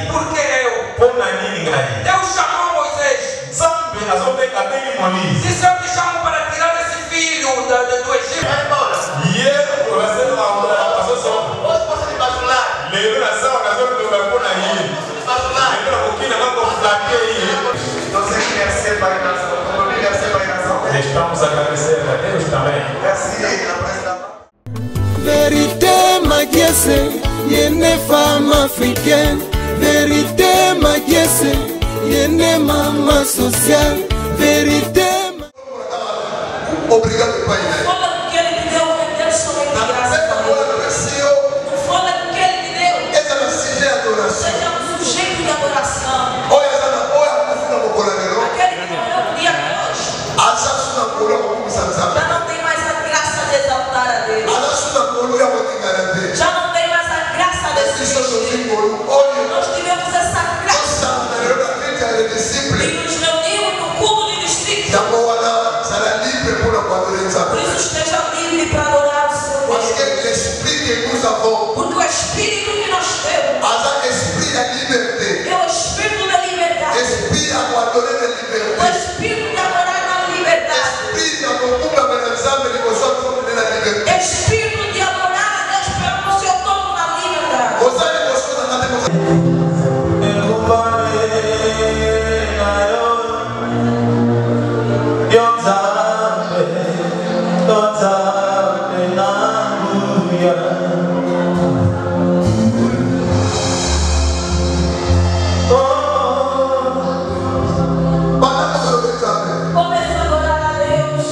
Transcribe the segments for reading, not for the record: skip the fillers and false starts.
Porque Deus chamou Moisés. Disse: eu te chamo para tirar esse filho do Egito. Estamos a agradecer a Deus também. Vérité Magiese, yene femme africaine. Vérité Magiese, yene maman sociale. Vérité. Obrigado, Pai. Fala que ele me deu, Deus somente graça. Fala que ele me deu. Seja um sujeito de adoração. Aquele que morreu no dia de hoje. Já não tem mais a graça de exaltar a Deus. Já não tem mais a graça de substituir. Nós tivemos essa graça. E nos reunimos no culto de distrito. Por isso esteja livre para adorar o Senhor. Porque o Espírito que nós temos é o Espírito da liberdade. O Espírito de adorar na liberdade. Espírito de adorar a Deus pelo seu tomo na liberdade. Começa a adorar a Deus.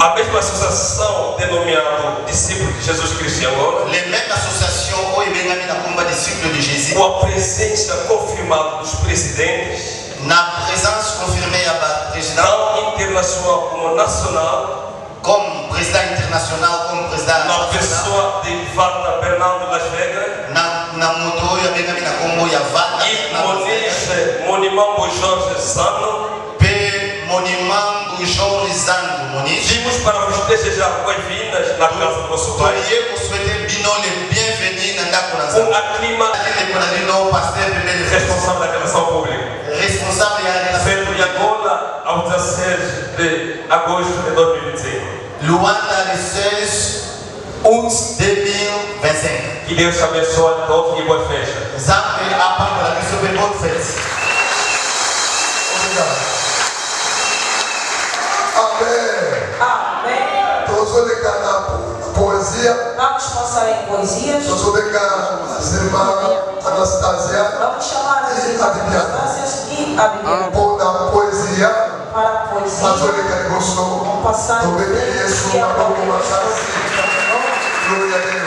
A mesma associação denominada Discípulos de Jesus Cristo Angola, les mêmes associations où il y a disciples de Jésus, com a presença confirmada dos presidentes, na présence confirmée à président, tanto internacional como nacional, comme président international, comme président na pessoa de Vata Bernardo Las Vegas, na moto ya benga na Congo ya Vata e Monimambo Jorge Sano, Monimambo Jorge Sano Moniz. Vimos para vos desejar boas-vindas na casa do nosso pai. Um clima responsável da relação pública. Feito em Angola ao 16 de agosto de 2025. Luanda, 16 2025. Que Deus te abençoe a todos e boa festa. Zambe apa para que sobre boa festa. Obrigado. Amém. Amém. Todos vão ligar na poesia. Vamos passar em poesias. Todos vão ligar as irmãs Anastasia. Vamos chamar as irmãs Anastácias e a Bíblia. Por na poesia. Para a poesia. Mas olha que gostou. Vamos passar em poesia. Glória a Deus.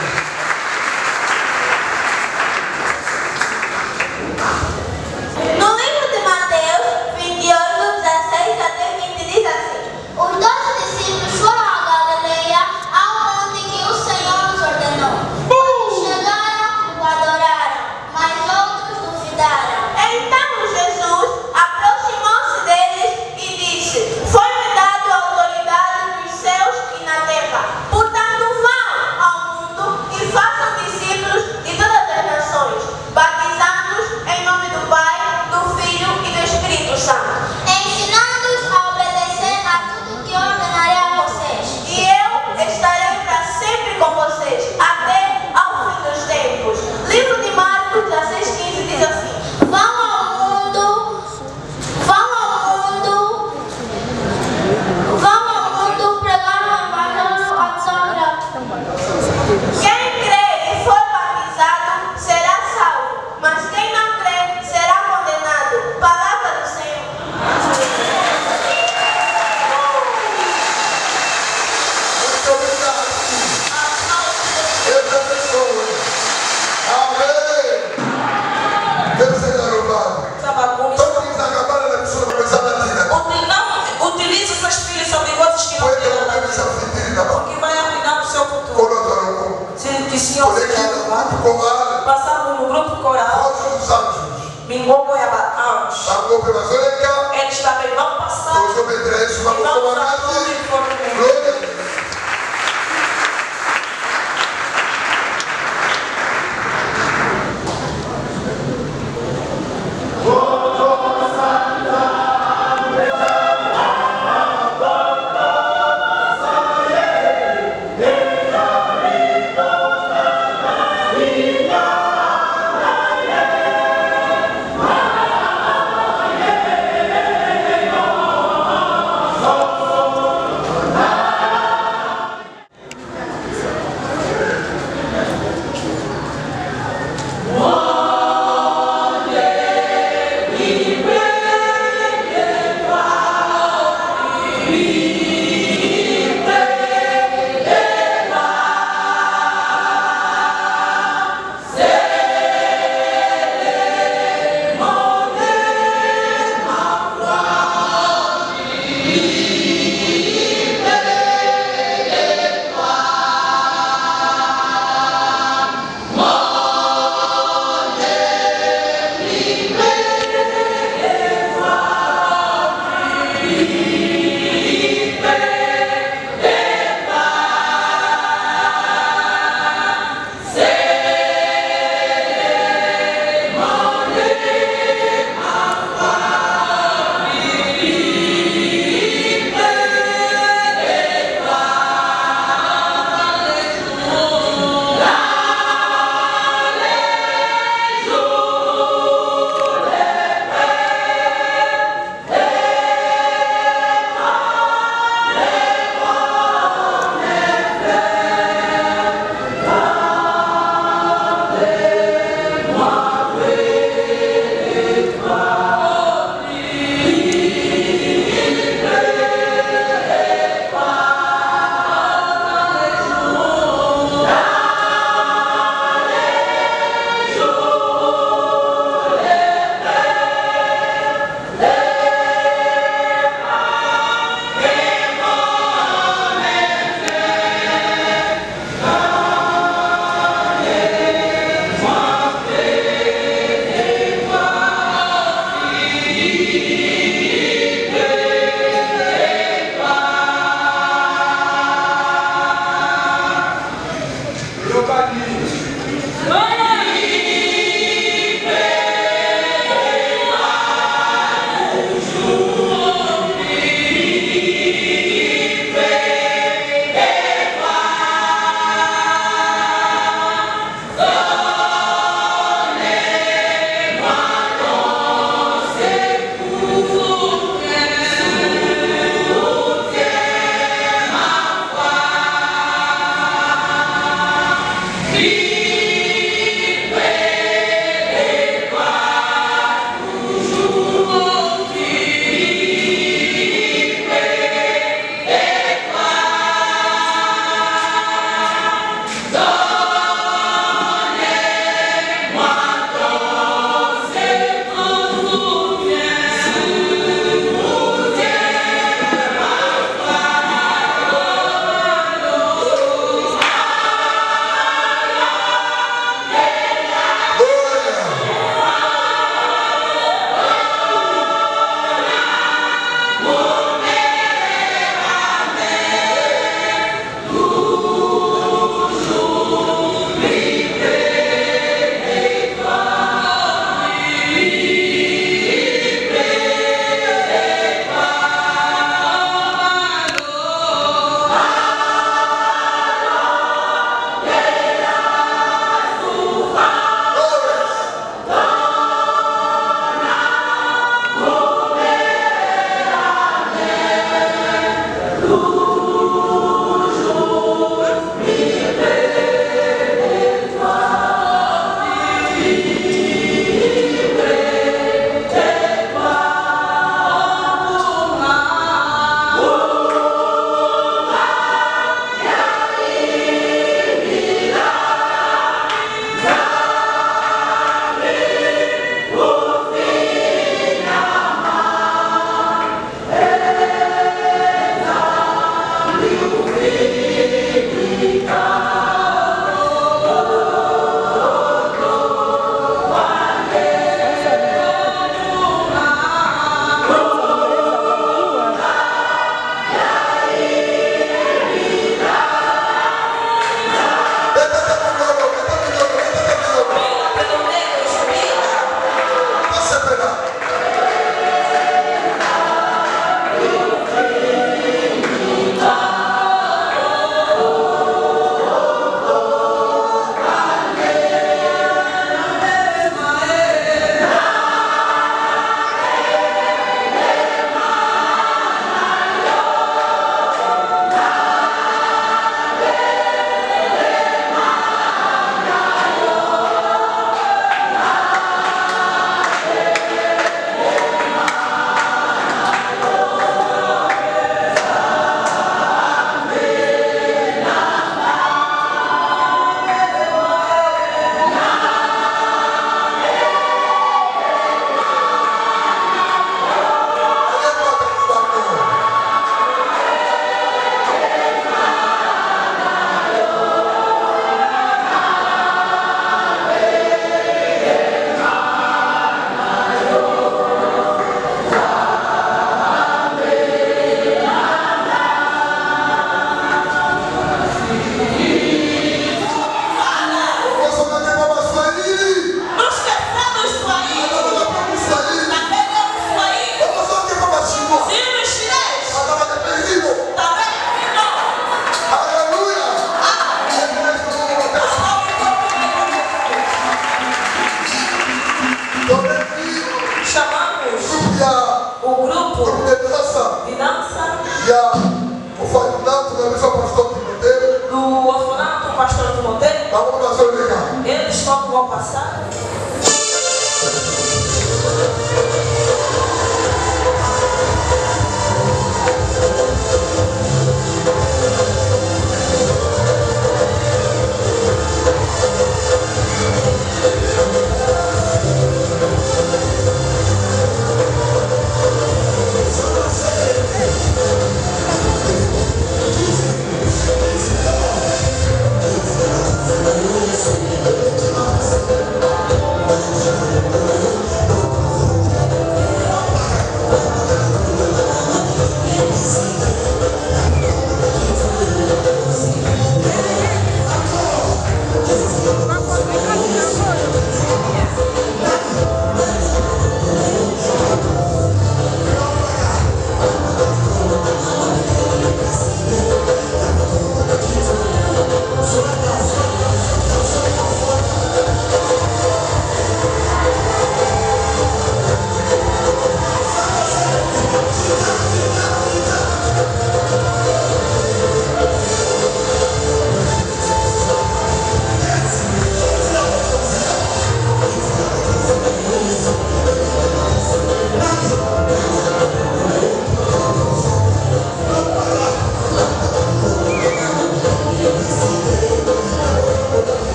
No livro de Mateus 28, 16 até 20 diz assim: os 12 discípulos foram a Galileia, ao monte que o Senhor nos ordenou. Quando chegaram, o adoraram, mas outros duvidaram. Então Jesus aproximou-se deles e disse: foi-me dado a autoridade nos céus e na terra. Portanto, vão ao mundo e façam discípulos de todas as nações, batizando-os em nome do Pai, do Filho e do Espírito Santo, ensinando-os a obedecer a tudo que ordenarei a vocês. E eu estarei para sempre com vocês, até ao fim dos tempos. Livro de Marcos 16:15 diz assim: vão ao mundo pregar o evangelho a toda. Quem crê e for batizado será salvo, mas quem não crê será condenado. Palavra do Senhor. Muito obrigado. Deus abençoe. Amém. Deus seja louvado. Todos eles acabaram na pessoa começar a tirar. Não utilize seus filhos sobre coisas que não têm nada a ver, porque vai arruinar o seu futuro. Que Senhor passamos no grupo coral. Mingomo e Abatanj. Eles também vão passar. E vão usar tudo em forma. Oh, o grupo de dança, de dança, o orfanato da missa pastor Timoteus, do orfanato pastor Timoteus, eles todos vão passar.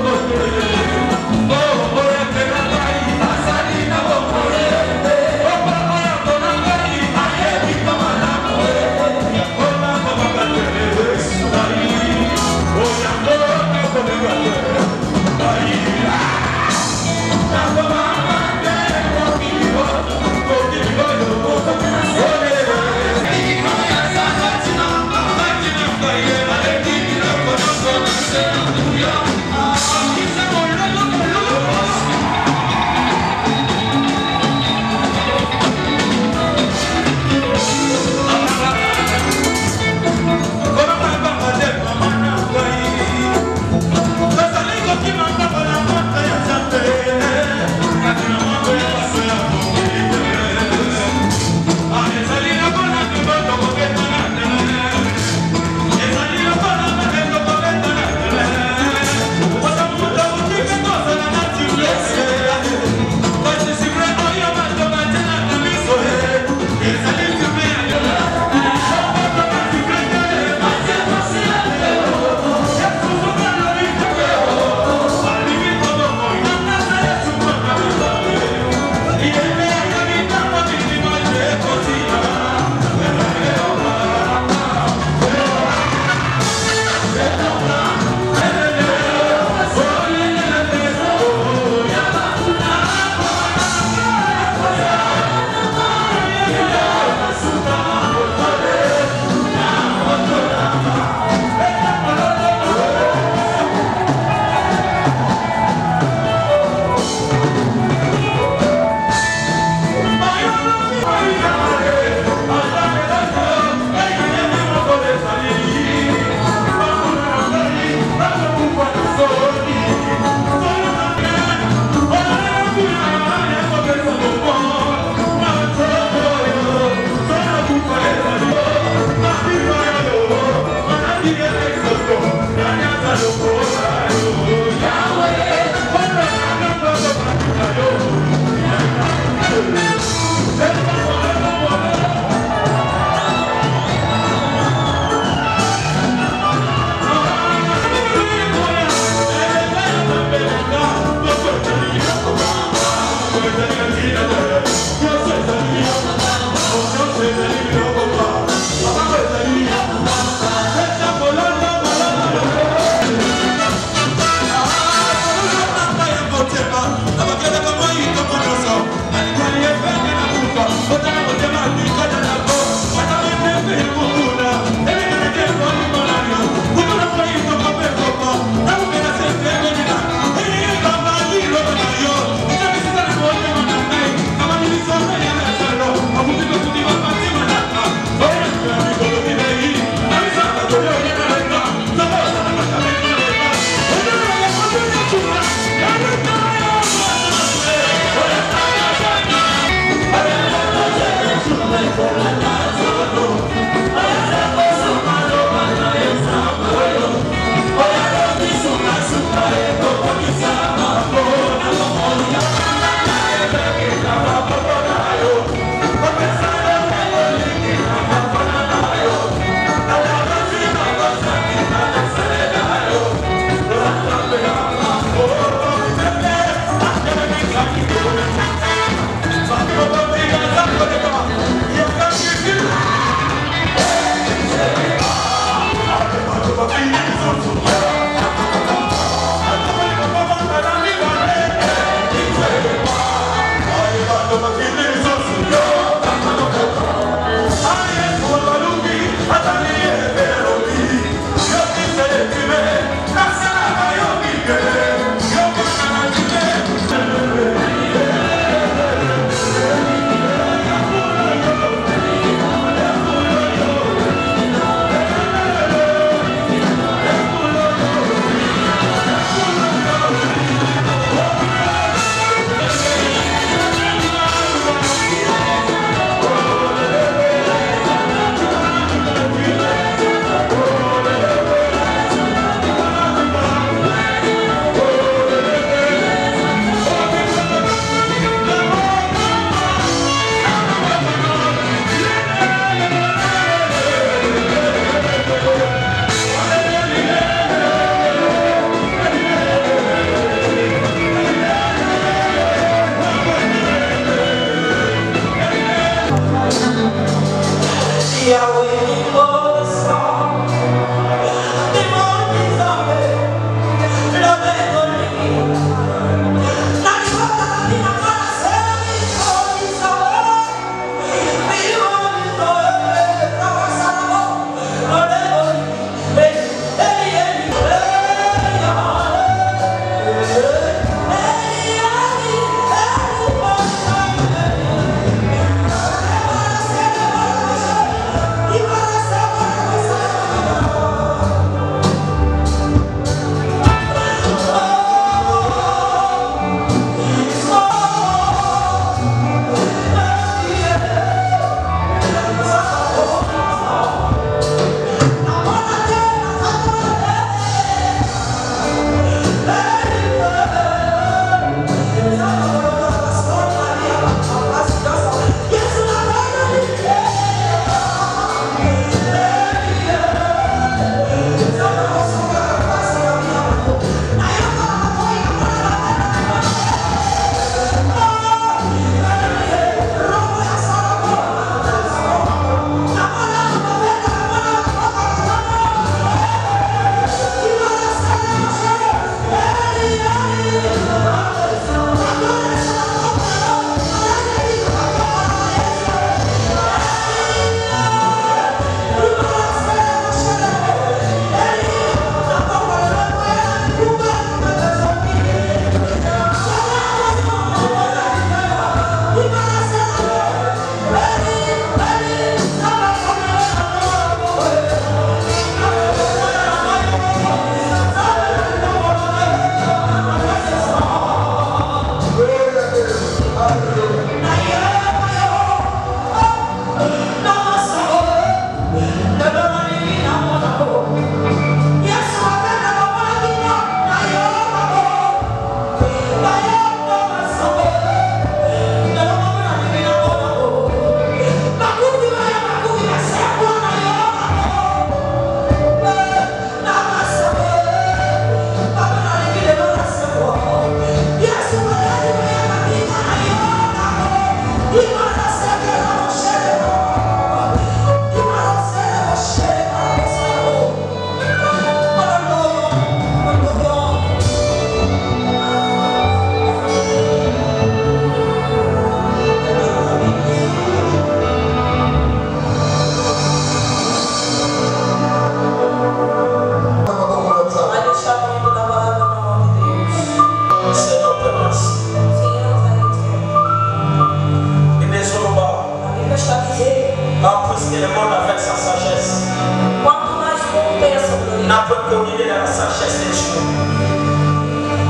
Aleluia.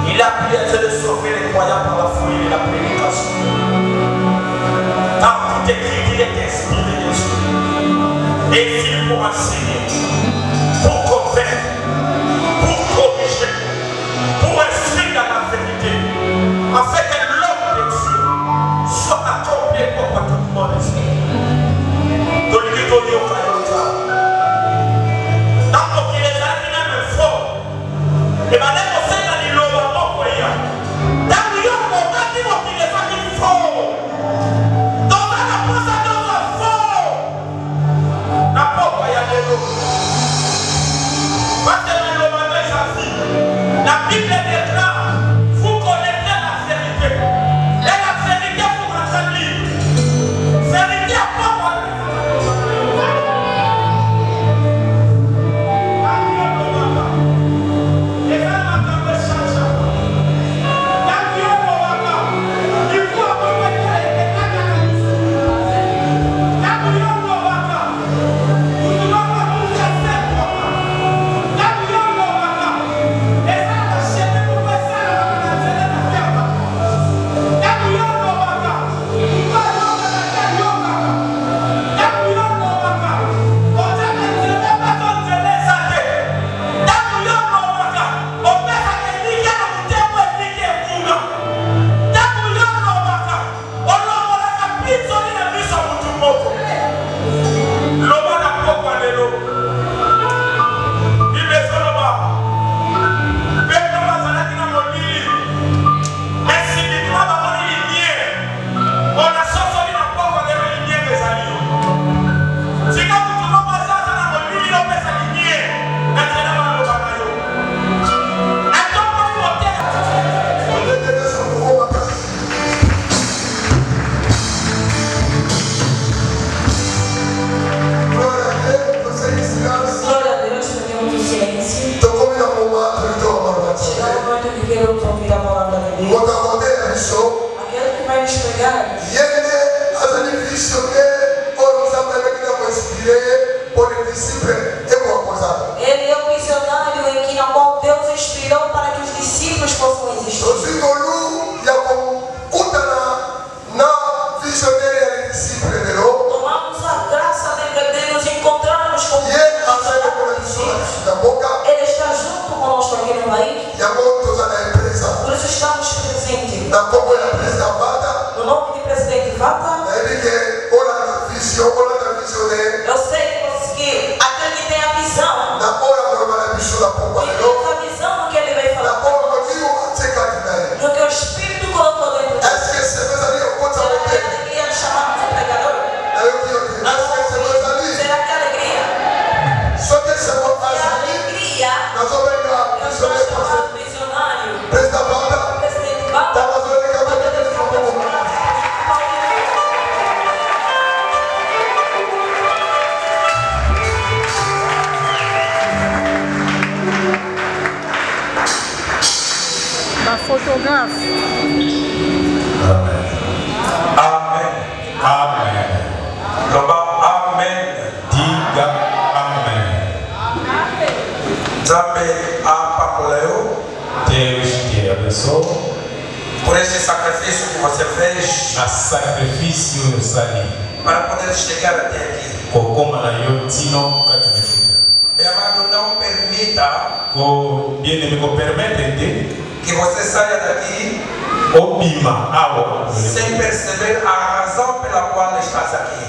Il a prié de sauver les croyants par la foi et la prédication. Dans tout écrit, il est inspiré de Dieu. Et il pour enseigner, pour convaincre, pour corriger, pour instruire dans la vérité, afin que l'homme de Dieu soit accompli pour tout le monde. Donc, il est allé même fort. Et maintenant, on sait dans les lois, on voit. Dans le lieu, on va dire qu'il est pas fort. Donc, on a posé dans un fort. La pauvre, il y a des lois. Parce que les lois, on a sa vie. La Bible est là. Vous connaissez la vérité. Et la vérité vous rend libre. Vérité à pas moi. Ele é o visionário em que na qual Deus inspirou para que os discípulos possam existir. Tomamos a graça de nos encontrarmos com Deus. Ele está junto conosco aqui no país. Por isso estamos presentes. No nome do presidente Vata. Eu sei que aquele que tem a visão, a visão do que ele veio falar, do que o Espírito colocou dentro de você. Será que a alegria de chamar de pregador? Será que a alegria? A alegria, eu estou chamando visionário. O presidente Vata. Fotógrafo. Amém. Amém. Amém. Amém. Diga amém. Amém. Apapoleu. Deus te abençoe. Por esse sacrifício que você fez. A sacrifício sali. Para poder chegar até aqui. Como na yotino katumefika. E amado, não permita. Bien me permite que você saia daqui sem perceber a razão pela qual estás aqui.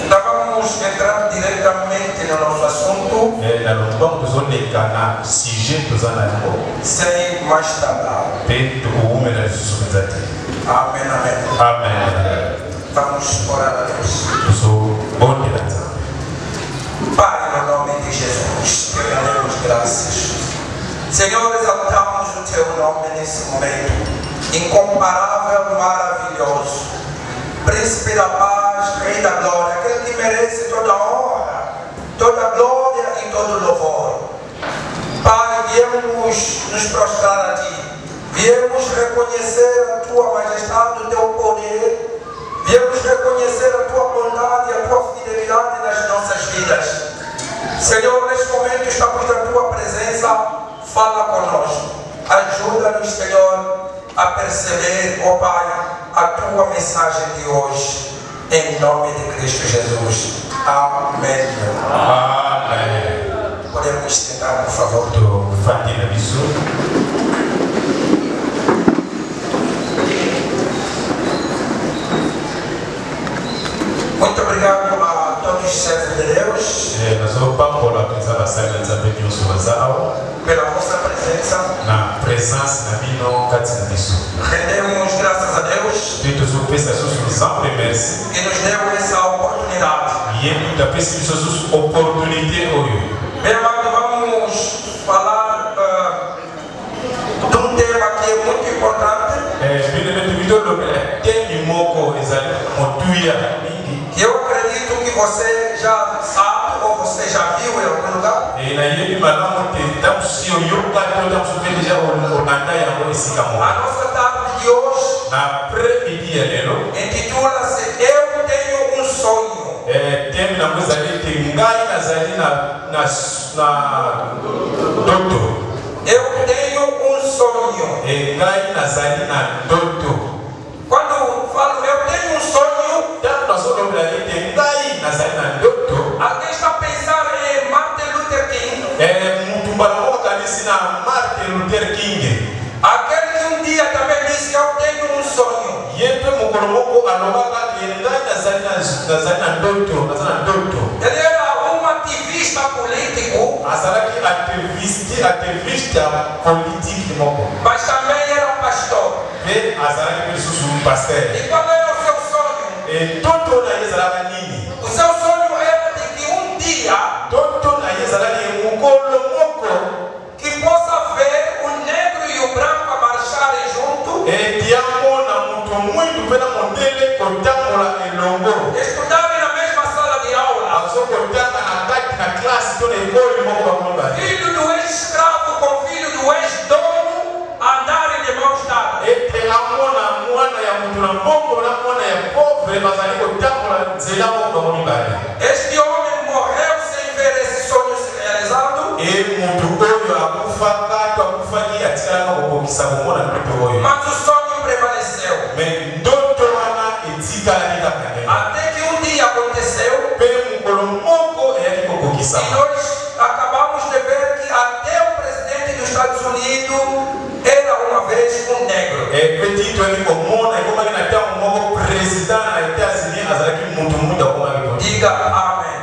Então vamos entrar diretamente no nosso assunto sem mais tardar. Amém, amém. Amém. Vamos orar a Deus. Pai, no nome de Jesus, te damos graças. Senhor, exaltamos o teu nome nesse momento, incomparável, maravilhoso, príncipe da paz, rei da glória, aquele que merece toda a honra, toda a glória e todo o louvor. Pai, viemos nos prostrar a ti, viemos reconhecer a tua majestade, o teu poder, viemos reconhecer a tua bondade, a tua vidas. Senhor, neste momento estamos na tua presença, fala conosco. Ajuda-nos, Senhor, a perceber, ó Pai, a tua mensagem de hoje. Em nome de Cristo Jesus. Amém. Amém. Podemos sentar, por favor. Do Fatina Bisu. Muito obrigado a todos os servos de Deus pela vossa presença. Na presença na minha Katina Bisu. Rendemos graças a Deus Que nos ofereça suas merci. que nos deu essa oportunidade. E ele da pessoa suas oportunidade hoje. Meu amado, vamos falar de um tema que é muito importante. Que eu acredito que você já sabe ou você já viu em algum lugar. A nossa tarde de hoje intitula-se Eu Tenho um Sonho. Eu tenho um sonho. Quando falo eu tenho um sonho, alguém está pensando em Martin Luther King. Aquele que um dia também disse eu tenho um sonho. Ele era um ativista político, mas também era pastor. E qual era o seu sonho? O seu sonho era de que um dia que possa ver o negro e o branco a marcharem junto, estudarem na mesma sala de aula, filho do ex-escravo com filho do ex-dono andarem de mãos dadas. Este homem morreu sem ver esse sonho se realizando, mas o sonho prevaleceu. Até que um dia aconteceu e nós acabamos de ver que até o presidente dos Estados Unidos era uma vez um negro. Diga amém.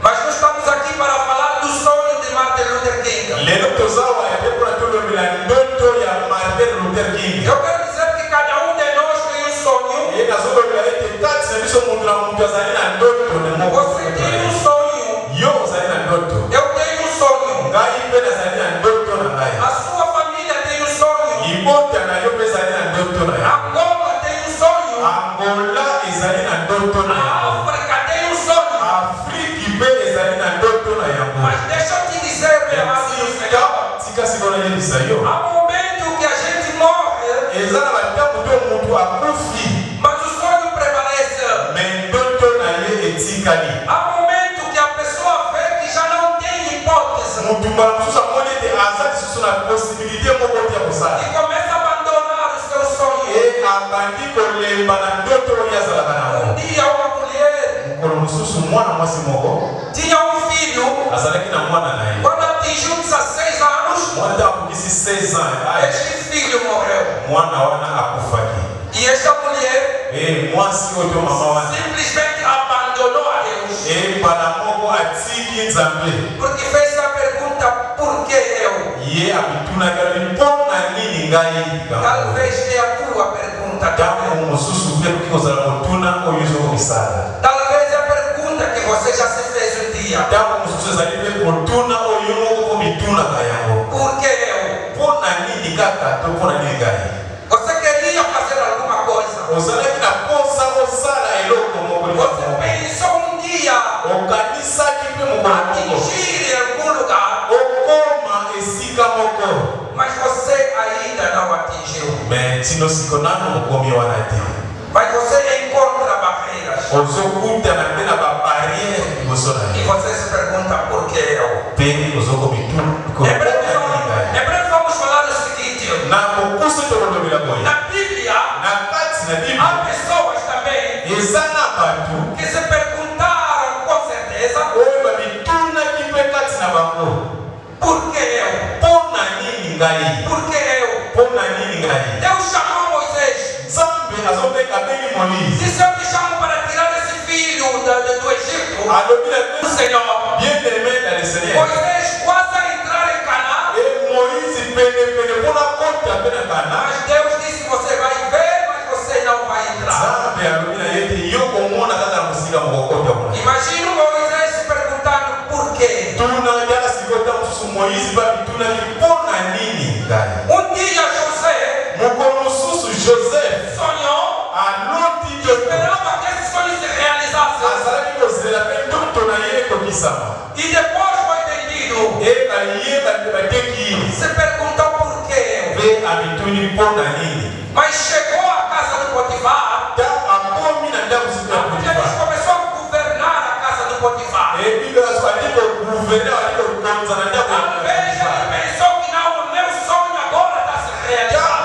Mas nós estamos aqui para falar do sonho de Martin Luther King. Eu quero dizer que cada um de nós tem um sonho. Você tem um sonho. Eu tenho um sonho. A sua família tem um sonho. Angola tem um sonho. A África tem um sonho. Mas deixa eu te dizer, meu amado Senhor, há um momento que a gente morre, mas o sonho prevalece. Há um momento que a pessoa vê que já não tem hipótese e começa a abandonar os seus sonhos. Um dia uma mulher tinha um filho. Quando atingiu 16 anos, este filho morreu. E esta mulher simplesmente abandonou a Deus, porque fez a pergunta: por que eu? Talvez tenha a tua pergunta também. Talvez é a pergunta que você já se fez um dia: por que eu? Você queria fazer alguma coisa? Você pensou um dia atingir em algum lugar, mas você ainda não atingiu. Mas você encontra barreiras. Bem, os ocomitu. Em breve vamos falar o seguinte. Na concurso de Rodovilagoia. Na Bíblia, há pessoas também que se perguntaram com certeza por que eu? Por que eu? Deus chamou Moisés. Disse: eu te chamo para tirar esse filho do Egito. O Senhor. Moisés quase a entrar em Canaã. Mas Deus disse: você vai ver, mas você não vai entrar. Imagina Moisés se perguntando por quê. Um dia José sonhou, esperava que esse sonho se realizasse. E depois foi entendido. Se perguntou por quê. Mas chegou à casa do Potifar. Deus começou a governar a casa do Potifar. Ao invés ele pensou que não, o meu sonho agora está se realizando.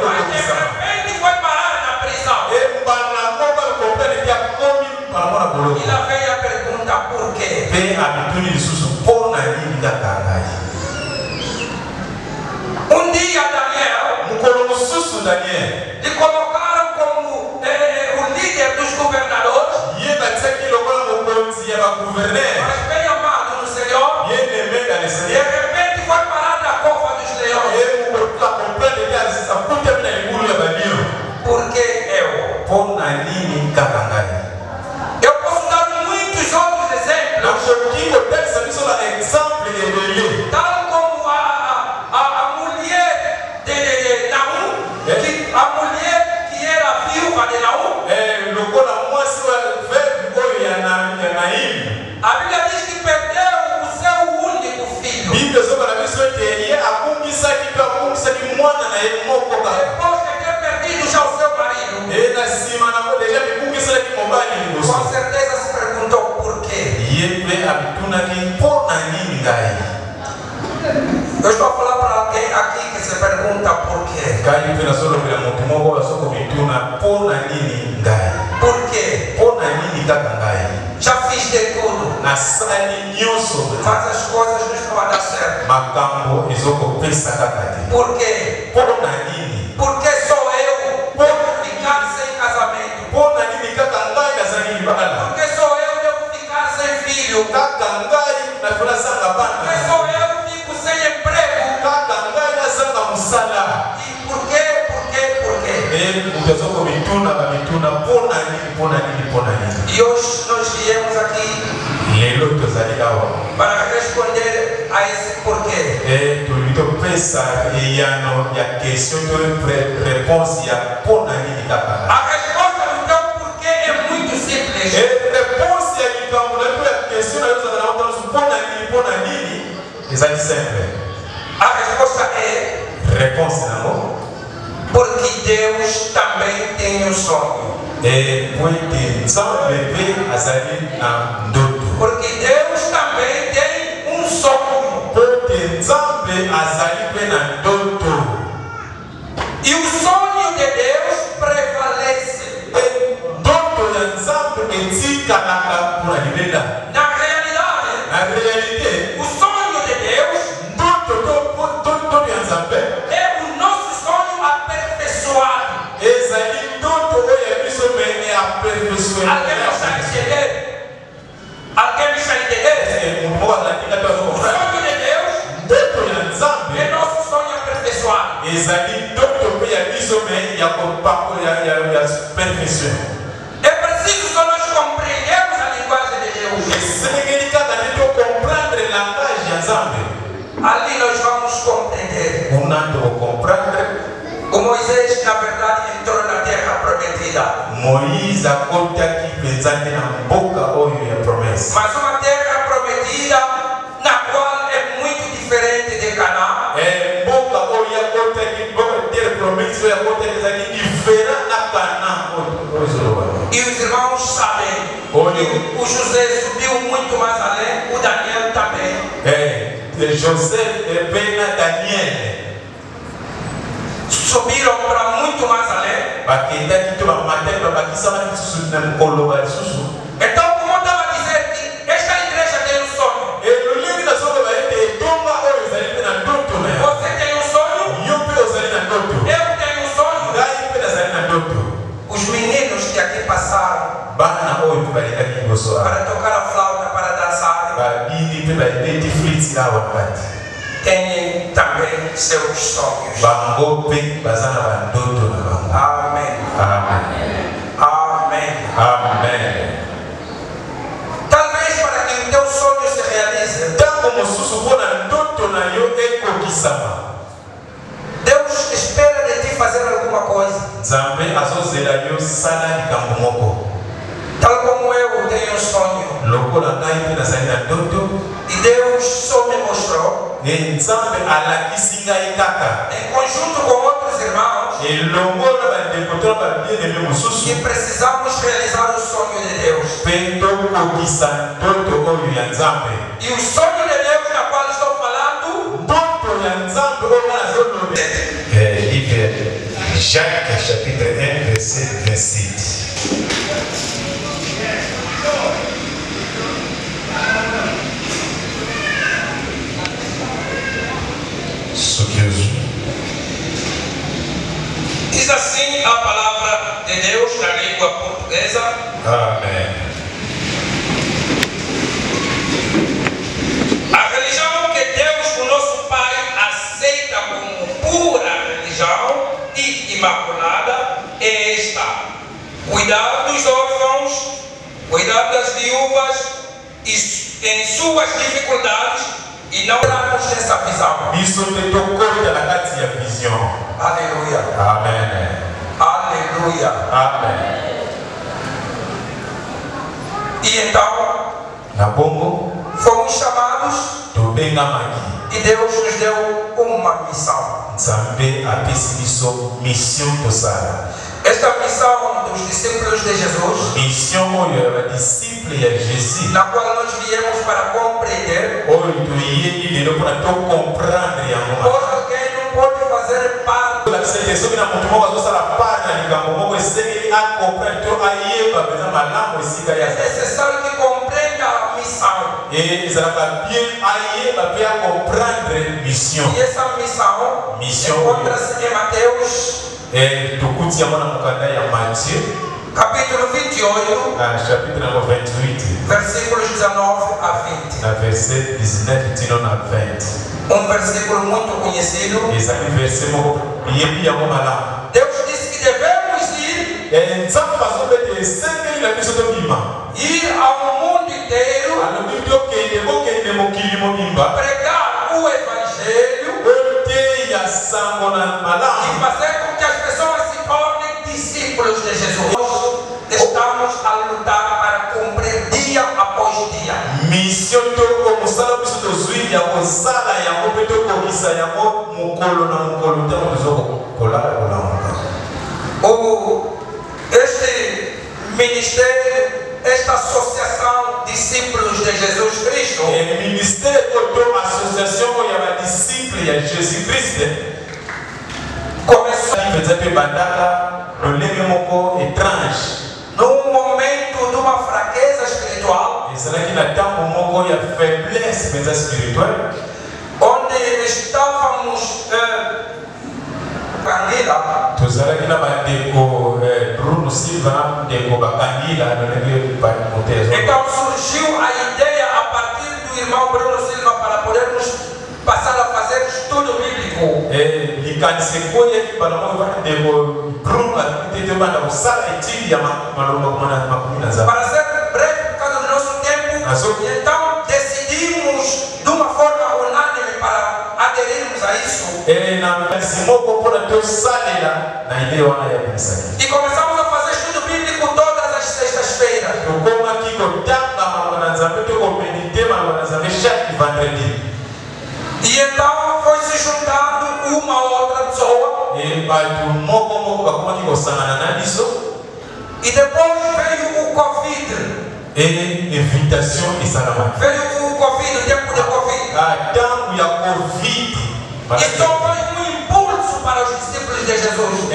Mas de repente foi parar na prisão. E lá veio a pergunta por quê. Um dia Daniel lhe colocaram como o líder dos governadores. Mas bem amado no Senhor, de repente foi parar na cova dos leões. Porque eu posso dar muitos outros exemplos. Tal como a mulher de Naum, a mulher que era viúva de Naum. A Bíblia diz que perdeu o seu único filho. Depois de ter perdido já o seu marido. Com certeza se perguntou por quê. Eu estou a falar para alguém aqui que se pergunta por quê. Por quê? Já fiz de tudo, mas as coisas não estão a dar certo. Por quê? Porque sou eu devo ficar sem casamento. Porque sou eu devo ficar sem filho. Porque sou eu fico sem emprego. E por quê? E hoje nós viemos aqui para responder a esse porquê. A resposta do teu porquê é muito simples. A resposta é porque Deus também tem um sonho. Porque Deus também tem um sonho. E o sonho de Deus prevalece. Na realidade, o sonho de Deus é o nosso sonho aperfeiçoado. Alguém me está entendendo? Alguém me está entendendo? O sonho de Deus é nosso sonho aperfeiçoado. É preciso que nós compreendamos a linguagem de Deus. Ali nós vamos compreender. O Moisés, na verdade, entrou na terra prometida. Mas uma terra prometida na qual é muito diferente de Canaã. E os irmãos sabem que O José subiu muito mais além, o Daniel também. José e Pena Daniel subiram para muito mais além. Então, como eu estava a dizer que esta igreja tem um sonho. Você tem um sonho? Eu tenho um sonho. Os meninos que aqui passaram para tocar a flauta, para dançar, têm também seus sonhos. Amém. Amém. Amém. Amém. Talvez para que o teu sonho se realize, Deus espera de ti fazer alguma coisa. Tal como eu tenho um sonho. E Deus só me mostrou, em conjunto com outros irmãos, que precisamos realizar o sonho de Deus. E o sonho de Deus na qual estou falando, Jacques chapitre 1 verset 27. Diz assim a palavra de Deus na língua portuguesa. Amém. A religião que Deus, o nosso Pai, aceita como pura religião e imaculada é esta: cuidar dos órfãos, cuidar das viúvas e em suas dificuldades, e não darmos essa visão. Isso te tocou na visão. Aleluia. Amém. Aleluia. Amém. E então, na bombo, fomos chamados e Deus nos deu uma missão. Esta missão dos discípulos de Jesus, na qual nós viemos para compreender, pois alguém não pode fazer parte. É necessário que compreenda a missão. E essa missão encontra-se em Mateus, capítulo 28, versículos 19 a 20. Um versículo muito conhecido. Deus disse que devemos ir ao mundo inteiro, pregar o Evangelho e fazer com que as pessoas se tornem discípulos de Jesus. Estamos a lutar para cumprir dia após dia. Este ministério, esta associação Discípulos de Jesus Cristo, começou num momento de uma fraqueza espiritual, onde estávamos Canguila. Então surgiu a ideia a partir do irmão Bruno Silva para podermos passar a fazer estudo bíblico. Para ser breve por causa do nosso tempo, então decidimos de uma forma unânime para aderirmos a isso. E começamos a fazer estudo bíblico todas as sextas-feiras. E então foi se juntando uma outra pessoa. E depois veio o Covid. E invitation e salamati. Veio o Covid, o tempo de Covid. Tanto a Covid. Isso foi um impulso para os discípulos de Jesus.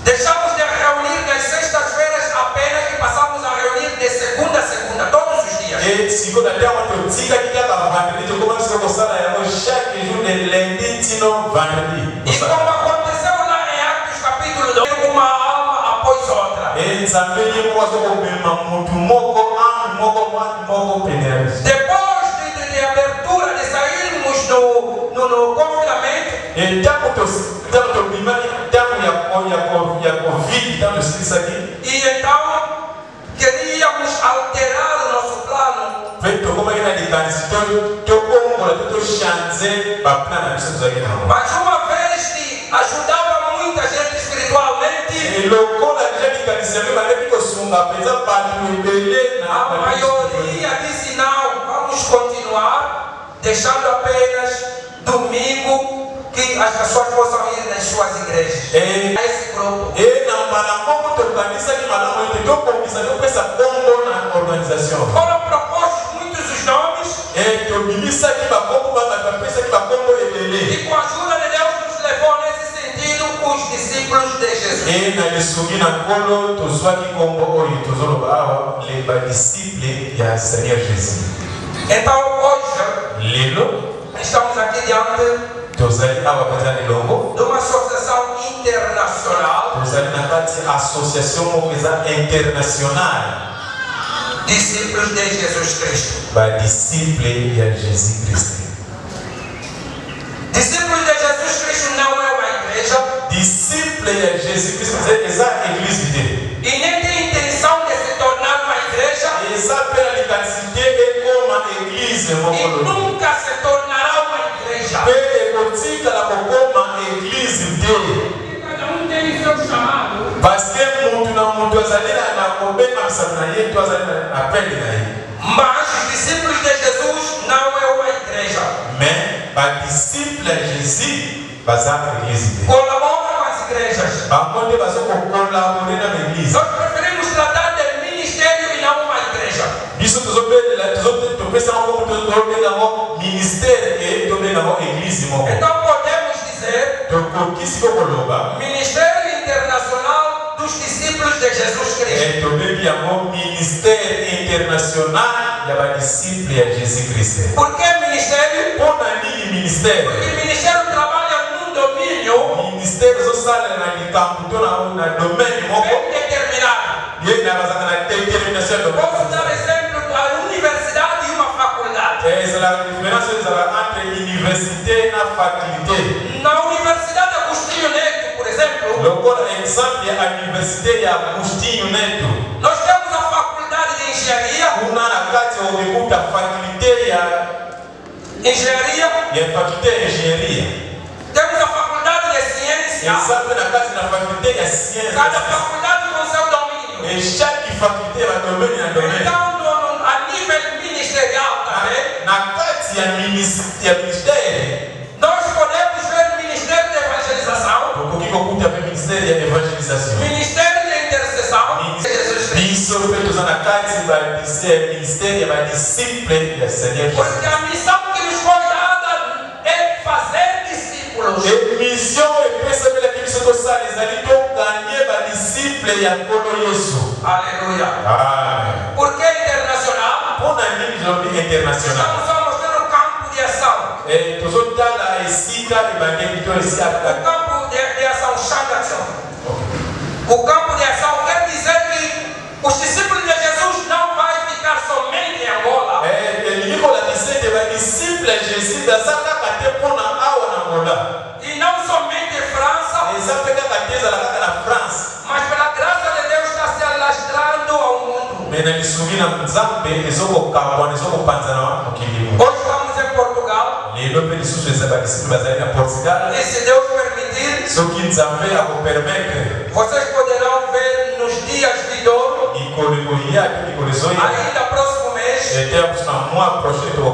Deixamos de reunir nas sextas-feiras apenas e passamos a reunir de segunda a segunda, todos os dias. E como aconteceu lá em Atos capítulo 2, uma alma após outra. Depois de abertura, de sairmos no confinamento, e então queríamos alterar o nosso plano. Mas uma vez que ajudava muita gente espiritualmente, a maioria disse não, vamos continuar, deixando apenas domingo que as pessoas possam ir nas suas igrejas. Esse grupo. Foram propostos muitos os nomes. E com a ajuda de Deus nos levou nesse sentido os discípulos de Jesus. Então hoje estamos aqui diante de uma associação internacional. Discípulos de Jesus Cristo. Discípulos de Jesus Cristo não é uma igreja. Discípulos de Jesus Cristo é a igreja. E nem tem intenção de se tornar uma igreja. E nunca se tornará uma igreja. Cada um tem seu chamado. Mas os discípulos de Jesus não é uma igreja. Colabora com as igrejas. Nós preferimos tratar de ministério e não uma igreja. Então podemos dizer Ministério Internacional dos Discípulos de Jesus Cristo. Ministério Internacional de Jesus Cristo. Por que ministério? Ministério. Porque o ministério trabalha num domínio bem determinado. Posso dar exemplo da universidade e uma faculdade. Na Universidade Agostinho Neto, por exemplo, nós temos a faculdade de engenharia. Temos a faculdade de ciência. Cada faculdade com seu domínio. Então, a nível ministerial também, nós podemos ver Ministério de Evangelização, Ministério de Intercessão, porque a missão que nos foi dada é fazer discípulos. Aleluia. Por que internacional? Estamos só mostrando o campo de ação. O campo de ação chama-se. O campo de ação quer dizer que os discípulos de Jesus não vão ficar somente em Angola. E não somente em França. Mas pela graça de Deus está se alastrando ao mundo. Hoje estamos em Portugal. E se Deus permitir, vocês poderão ver nos dias de dor, ainda próximo mês,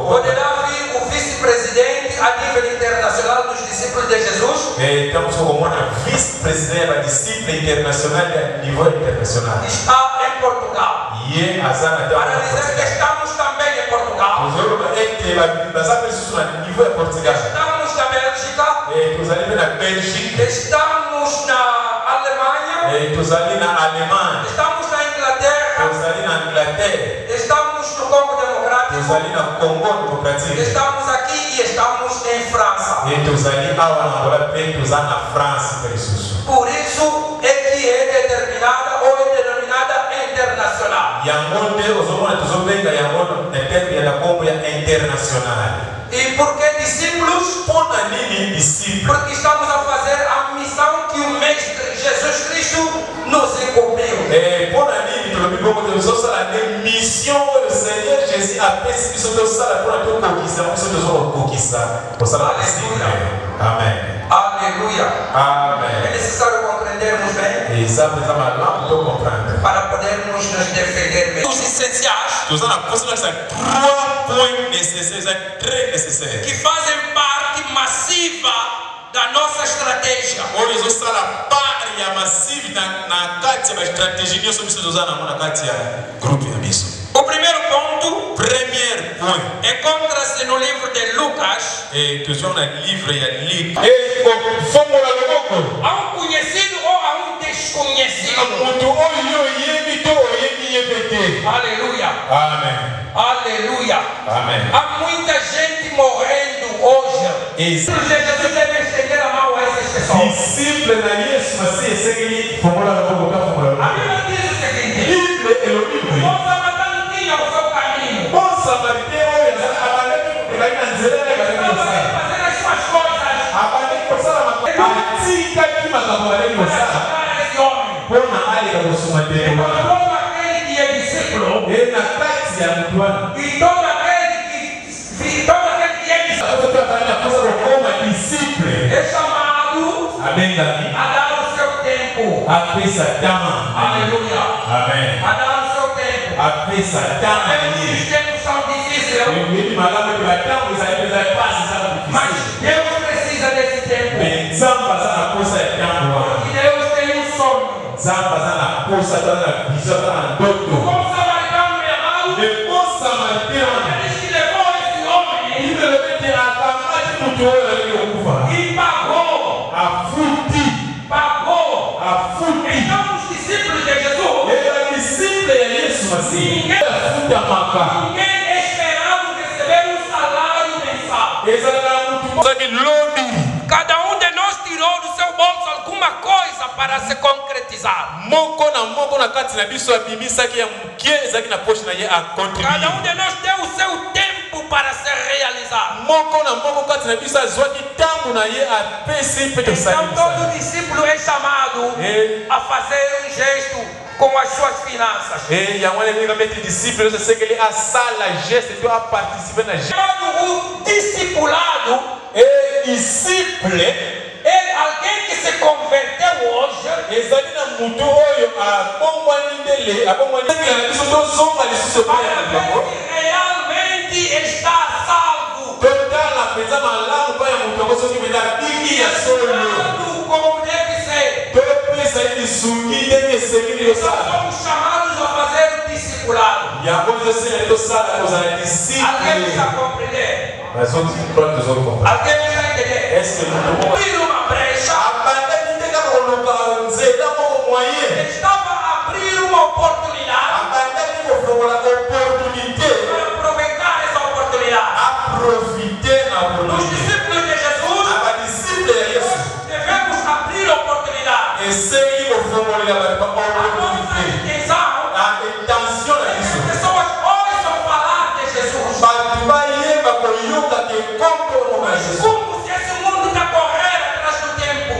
poderá vir o vice-presidente a nível internacional dos discípulos de Jesus. Estamos como uma vice-presidente da discípula internacional a nível internacional. Está em Portugal. E a Zana Para dizer que estamos também em Portugal. Estamos na Bélgica. Estamos na Alemanha. Estamos na Inglaterra. Estamos no Congo Democrático. Estamos aqui e estamos em França. Por isso é que é determinada ou é denominada internacional. E por que discípulos? Porque estamos a fazer a missão que o Mestre Jesus Cristo nos incumbiu. Amém. Aleluia. Amém. É necessário compreendermos bem para podermos nos defender bem. Os essenciais que fazem parte massiva da nossa estratégia. O primeiro ponto encontra-se no livro de Lucas. Há um conhecido ou há um desconhecido? Aleluia. Amém. Aleluia. Amém. Há muita gente morrendo hoje. Jesus deve estender a mão a essas pessoas. A Bíblia diz o seguinte: o samaritano tinha o seu caminho. Fazer as suas coisas. Esse homem. Todo aquele que é discípulo. E todo aquele que é discípulo. É chamado a dar o seu tempo. Aleluia. Amém. A dar o seu tempo. Os tempos são difíceis. Mas Deus precisa desse tempo. E Deus tem um sonho. O bom samaritano, meu amado, eles que levou esse homem e pagou. Então os discípulos de Jesus, ninguém esperava receber um salário mensal. Cada um de nós tirou do seu bolso alguma coisa para se concretizar. Cada um de nós deu o seu tempo para se realizar. Então todo discípulo é chamado a fazer um gesto com as suas finanças. O discipulado é alguém que se converteu hoje. Realmente está salvo. Como deve ser. Nós somos chamados a fazer o discipulado. Alguém está compreendendo? Alguém está entendendo? Abrir uma brecha. Estava a abrir uma oportunidade. Para aproveitar essa oportunidade. Os discípulos de Jesus devemos abrir a oportunidade. A intenção é que as pessoas ouçam falar de Jesus. Mas como se esse mundo está correndo atrás do tempo.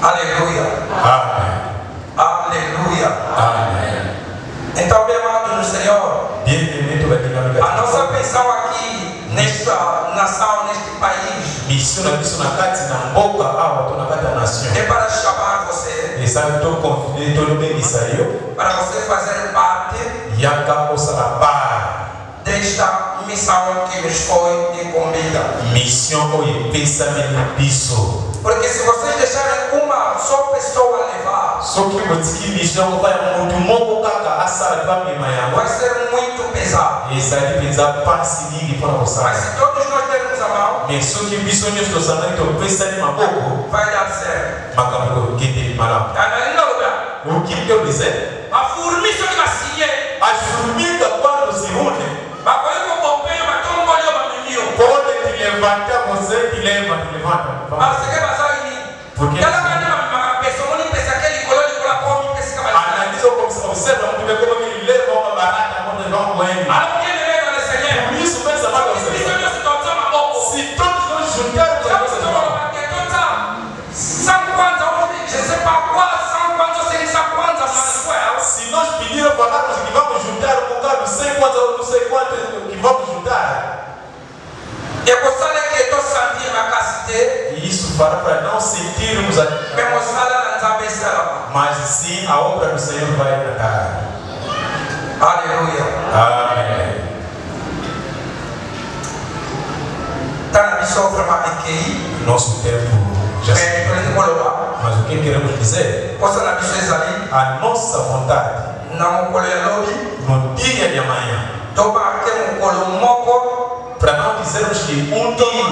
Aleluia. Amém. Aleluia. Amém. Então, bem amado no Senhor, a nossa missão aqui nesta nação, neste país, é para chamar você, para você fazer parte desta missão que nos foi incumbida. Porque se vocês deixarem uma só pessoa levar, vai ser muito pesado. Mas se todos nós dermos a mão, vai dar certo. O que eu dizer? A formiga que vai se As formigas quando se unem, podem te levantar, você te levanta. Porque analisa como se observa como ele leva uma barata quando ele vai com ele. Por isso pensa mais você. Se todos nós juntarmos a nossa mão, se nós pedirmos falarmos que vamos juntar um bocado, não sei quanto que vamos juntar. E isso fará para não sentirmos mas sim a obra do Senhor vai entrar. Aleluia. Amém. Nosso tempo já se mas o que queremos dizer? A nossa vontade no dia de amanhã, para não dizermos que um dia,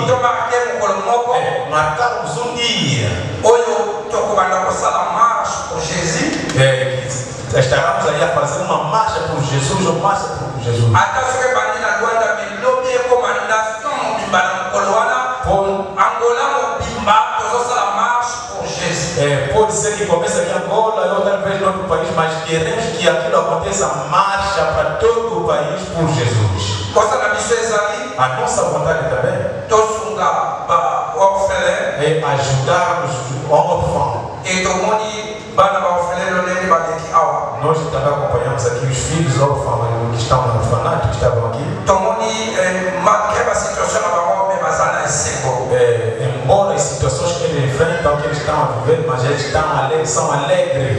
marcarmos um dia, estaremos aí a fazer uma marcha por Jesus ou marcha por Jesus. Pode ser que comece aqui em Angola e outra vez no outro país, mas queremos que aquilo aconteça marcha para todo o país por Jesus. A nossa vontade também é ajudarmos o órfão. Nós também acompanhamos aqui os filhos órfãos que estão no orfanato, que estavam aqui. Embora as situações que eles enfrentam, que eles estão a viver, mas eles são alegres.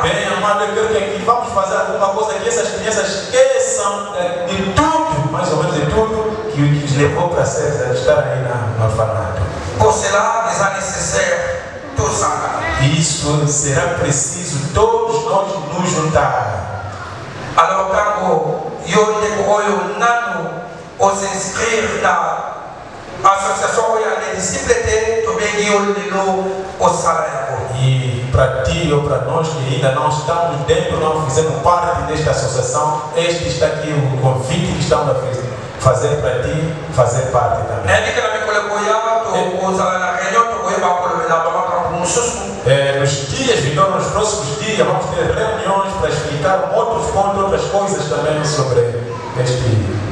Bem, amado, eu quero que aqui vamos fazer alguma coisa que essas crianças esqueçam de tudo, mais ou menos de tudo, que os levou para estar aí no orfanato. Isso será preciso todos nós nos juntar. Os inscrire na associação e para ti ou para nós que ainda não estamos dentro, não fizemos parte desta associação, este está aqui o convite que estamos a fazer para ti fazer parte também. Nos dias vindouros, nos próximos dias, vamos ter reuniões para explicar outros pontos, outras coisas também sobre este.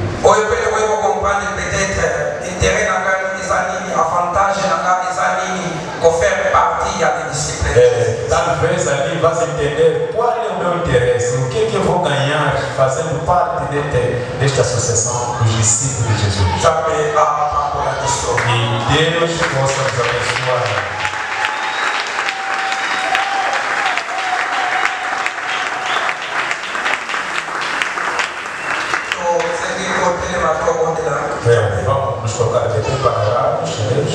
Talvez ali vas entender qual é o meu interesse, o que eu vou ganhar fazendo parte desta associação dos discípulos de Jesus. E Deus possa nos abençoar. Vamos nos colocar aqui para orarmos, Deus.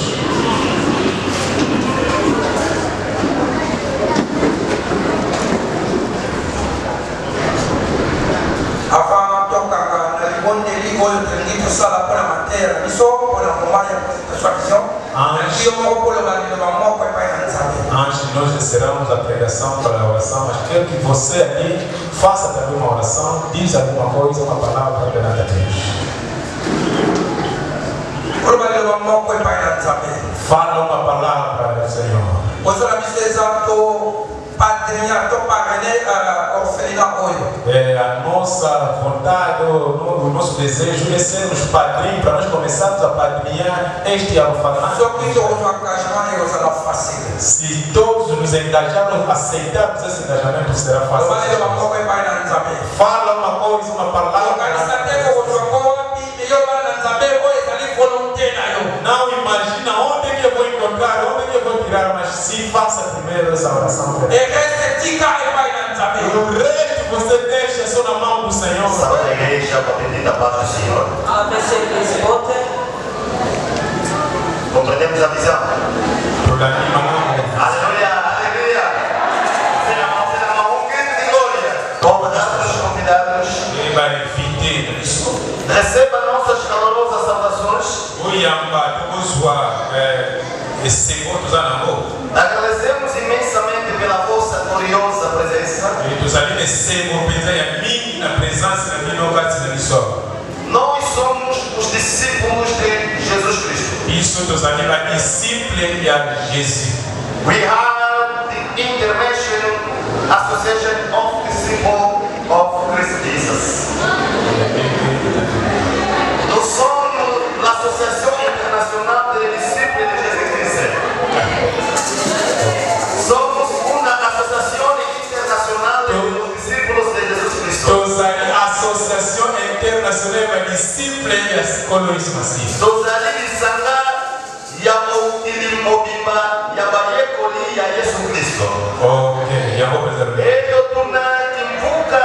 Antes de nós encerrarmos a pregação para a oração, mas quero que você ali faça também uma oração, diz alguma coisa, uma palavra perante a Deus. Fala uma palavra do Senhor. a nossa vontade, o nosso desejo é sermos padrinhos, para nós começarmos a padrinhar este orfanato. Se todos nos engajarmos, aceitarmos esse engajamento, será fácil. Fala uma coisa, uma palavra. Não imagina onde que eu vou encontrar, onde que eu vou tirar, mas se faça primeiro essa oração. O resto você deixa só na mão do Senhor. Salve a igreja com a bendita paz do Senhor. Compreendemos a visão? Aleluia, aleluia. Será um grito de glória. Convidados, convidados. Receba nossas calorosas saudações. Agradecemos imensamente pela vossa gloriosa presença. Nós somos os discípulos de Jesus Cristo. We are the International Association of Disciples of Christ Jesus. Nós somos a Associação Internacional de Discípulos de Jesus Cristo. Somos uma associação internacional de discípulos de Jesus Cristo. Associação Internacional de Discípulos de Ok, já vou preservar. Eu tuna kimvuka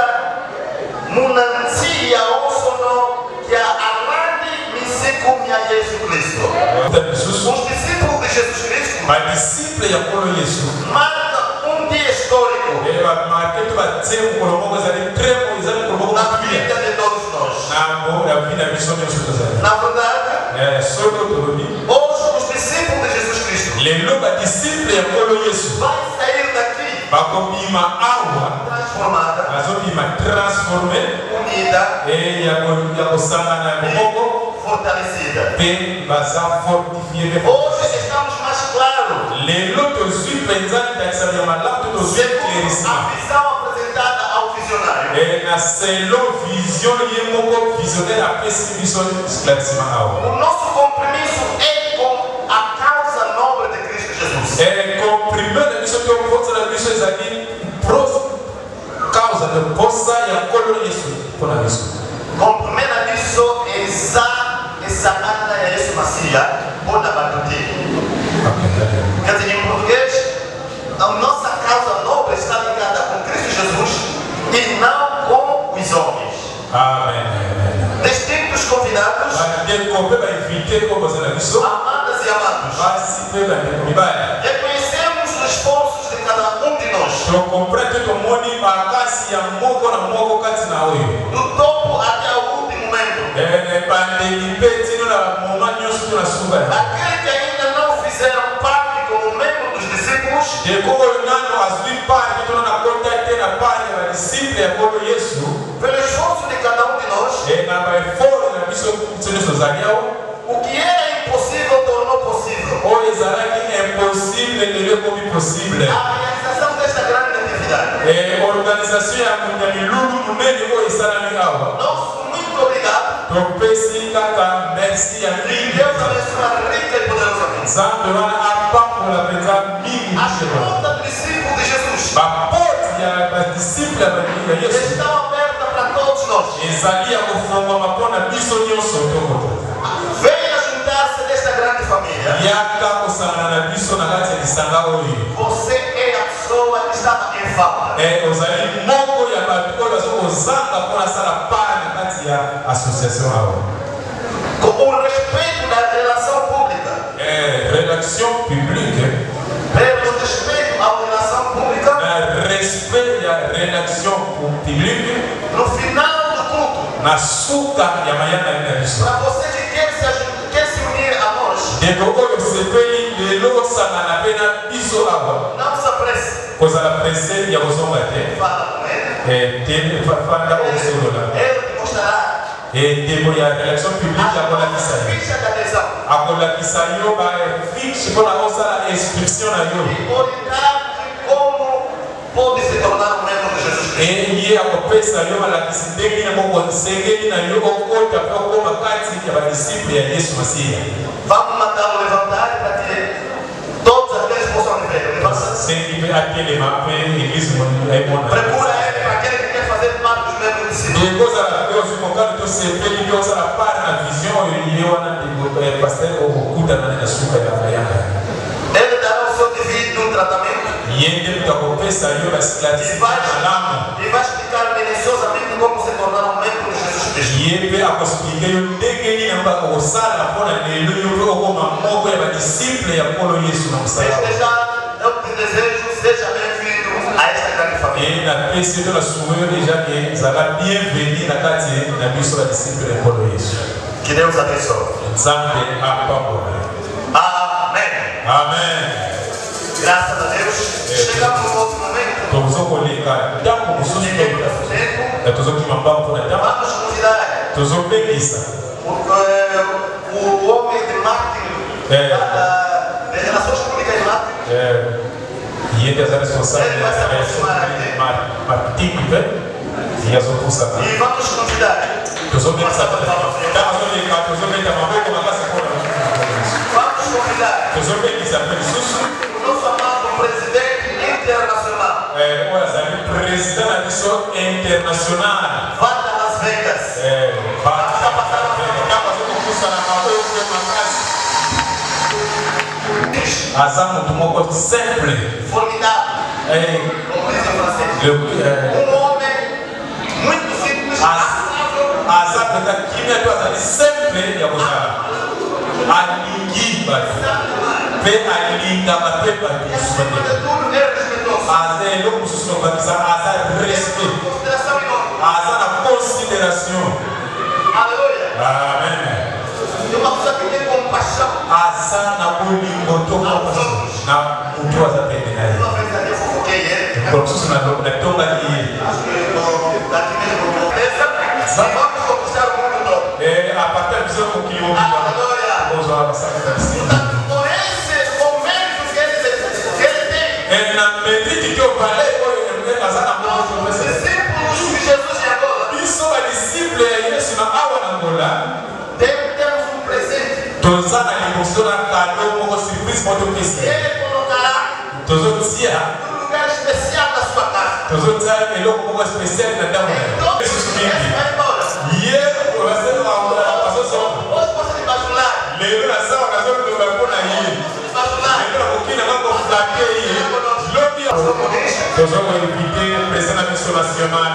munantia osono que a alandi misiku mia Jesus Cristo. Os discípulos de Jesus Cristo. Mas discípulo ya kolo Yesu. Marca dia histórico. Na vida de todos nós. Na verdade, hoje os discípulos de Jesus Cristo vai sair daqui transformada, unida e fortalecida. Hoje estamos mais claros. A visão apresentada ao visionário. O nosso compromisso é com a causa nobre de Cristo Jesus. Compreenda isso essa anda é esse macia pode abater. Quer dizer, em português, a nossa causa nobre está ligada com Cristo Jesus e não com os homens. Amém. Distintos convidados, amadas e amados, reconhecemos os esforços de cada um de nós, do topo até o último membro. Aqueles que ainda não fizeram parte como membro dos discípulos, pelo esforço de cada um de nós, o que era impossível tornou possível. A realização desta grande atividade. Nosso muito obrigado. E Deus abençoe rica e poderosamente. A porta do discípulo de Jesus estão abertas para todos nós. Venha juntar-se desta grande família. Você é a pessoa que estava em falta. Com o respeito da relação pública. Pelo respeito à relação pública. No final do culto. Para você que quer se unir a nós. Não se apresse. Fala com ele. Ele te mostrará. A ficha de adesão. E orientar como pode se tornar um membro Et a kopesa yo malakisi ndenge na moko nsengeli na yo okota pe okoma kati ya badisiple ya Yesu Masiya. Vamos mandar o levantar para que todos aqueles possam ver. Sempre aquele mapa eles vão procura ele para aquele que quer fazer parte dos membros do Senhor. E coisa eu se colocar do CV ele que usa a parte na visão e eu na pastor ou cuida na açúcar da manhã. Ele dará o seu devido tratamento. E ele está confessa eu na cidade e vai explicar minuciosamente como se tornar um membro de Jesus Cristo. E ele vai explicar eu ndenge ni namba ko sala pona lelo yo ko moko ya disciple ya polo Yesu na msala. Eu te desejo seja bem-vindo a esta grande família. E na pesi toda sua déjà que será bienvenue na kati na biso ya disciple ya polo Yesu. Que Deus abençoe. Nzambe apambola. Amém. Amém. Graças a Deus. Chegamos no outro momento. Vamos convidar. Vamos convidar o homem de marketing de relações públicas de marketing. E ele é responsável de marketing e as outras. E vamos convidar. Vamos convidar o nosso amado presidente internacional. O presidente da missão internacional. Vai para Las Vegas. Azam muito sempre. Formidável. Como diz em francês. Homem muito simples. Azam da química do sempre é gostar. Alingiba. Pe alinga mapepa disso. Azem não precisa conversar. Azem respeito. Azem a consideração. Aleluia. Amém. E uma pessoa que tem compaixão. Asa na bolingo to na mtu azapende naye. Uma vez ali eu fofoquei ele. Kwa sisi na tonga hii. Vamos conquistar o mundo todo. A partir de seu pouquinho vamos lá passar por esse momento que ele tem. Na medida que eu falei, eu azana muito. Os discípulos de Jesus de Angola. Isso é discípulo é Yesu na awa na Angola. Temos um presente. Tozana limosona kado mo surprise moto piste. Ele colocará tozozia um lugar especial na sua casa. Tozozia eloko mo especial na damu. Isso vai embora. Você passou só. Hoje você de bajular. Lelo na sawa na zona do bakuna hii. Bajular. Lelo kukina mambo flake hii. Lobi tozogo invité o presidente da missão nacional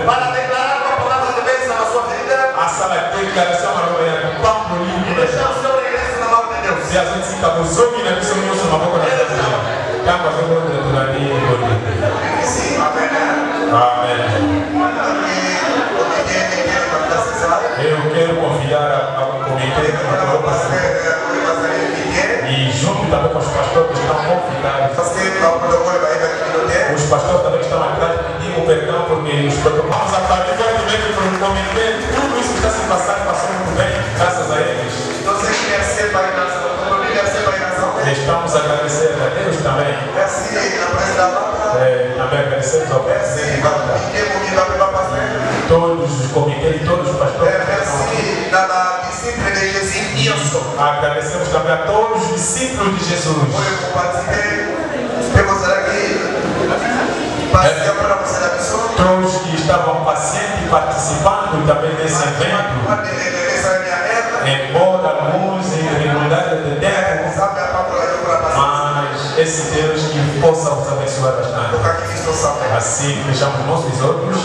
para declarar uma palavra de bênção na sua vida. A sala de declaração é pampo limpo. Deixar o seu regresso na mão de Deus. Se a gente fica com zombie na missão nossa na boca da gente. Kama zogo de durani bodi. Amém. Eu quero convidar a comitê e junto também com os pastores que estão convidados. Os pastores também estão atrás pedindo perdão porque os protocolos. Vamos aplaudir fortemente para o comitê. Tudo isso que está se passando passou muito bem, graças a eles. Estamos a agradecer a Deus também. Também agradecemos ao todos os comitês e todos os pastores. Agradecemos também a todos os discípulos de Jesus. Todos que estavam pacientes participando também desse evento. Embora alguns em irregularidade de tempo, mas esse Deus que possa os abençoar bastante. Assim, fechamos nossos olhos.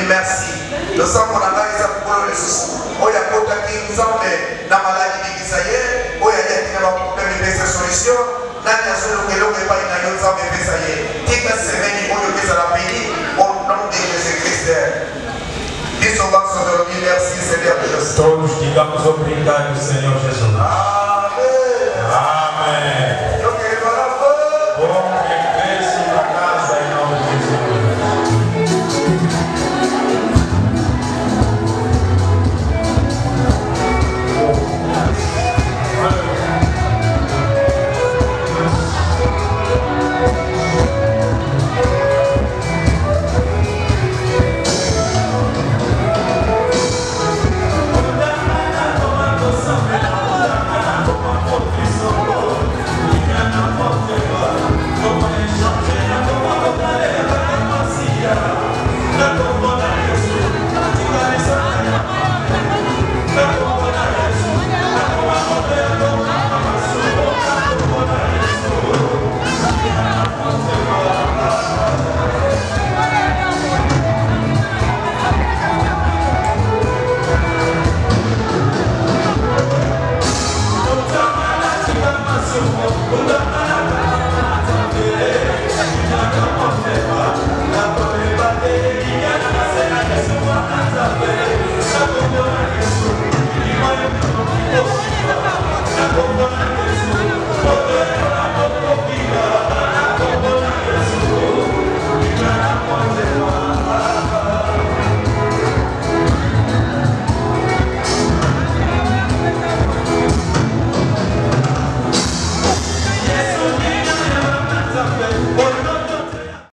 Merci. Nous sommes en contribution nani azolongelo ke pai na yo nzambe pesa ye tika semeni oyo kezala béni au nom de Jésus-Christ. Biso baso de merci Seigneur Jésus. Todos digamos obrigado, Senhor Jesus.